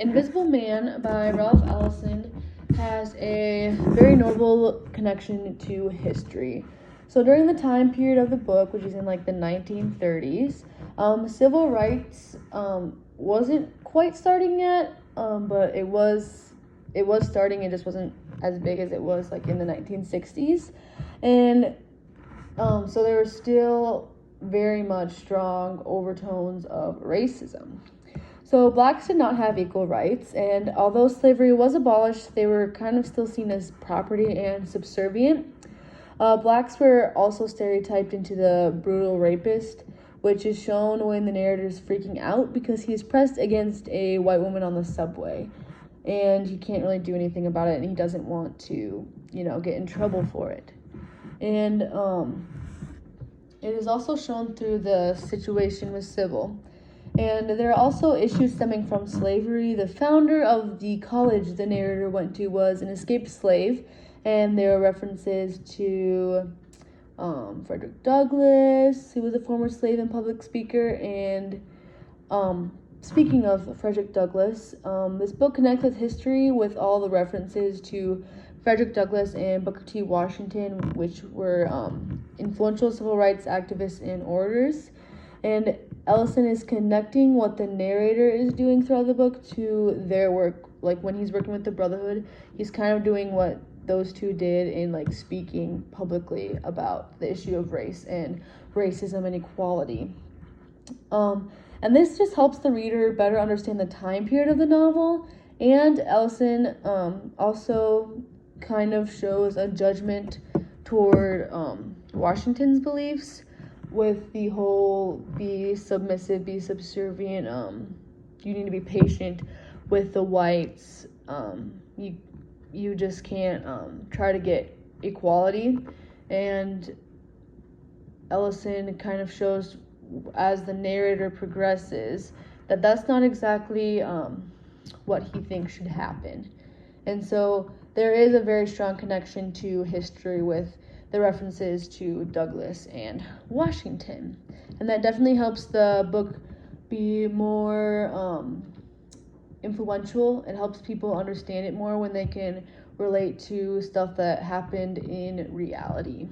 Invisible Man by Ralph Ellison has a very noble connection to history. So during the time period of the book, which is in like the 1930s, civil rights wasn't quite starting yet, but it was starting. It just wasn't as big as it was like in the 1960s, and so there were still very much strong overtones of racism. So blacks did not have equal rights, and although slavery was abolished, they were kind of still seen as property and subservient. Blacks were also stereotyped into the brutal rapist, which is shown when the narrator is freaking out because he's pressed against a white woman on the subway, and he can't really do anything about it, and he doesn't want to, get in trouble for it. And it is also shown through the situation with Sybil. And there are also issues stemming from slavery. The founder of the college the narrator went to was an escaped slave, and there are references to Frederick Douglass, who was a former slave and public speaker. And speaking of Frederick Douglass, this book connects with history with all the references to Frederick Douglass and Booker T. Washington, which were influential civil rights activists and orators. And Ellison is connecting what the narrator is doing throughout the book to their work. Like when he's working with the Brotherhood, he's kind of doing what those two did in like speaking publicly about the issue of race and racism and equality. And this just helps the reader better understand the time period of the novel. And Ellison also kind of shows a judgment toward Washington's beliefs with the whole be submissive, be subservient, you need to be patient with the whites, you just can't try to get equality. And Ellison kind of shows as the narrator progresses that that's not exactly what he thinks should happen. And so there is a very strong connection to history with the references to Douglass and Washington. And that definitely helps the book be more influential. It helps people understand it more when they can relate to stuff that happened in reality.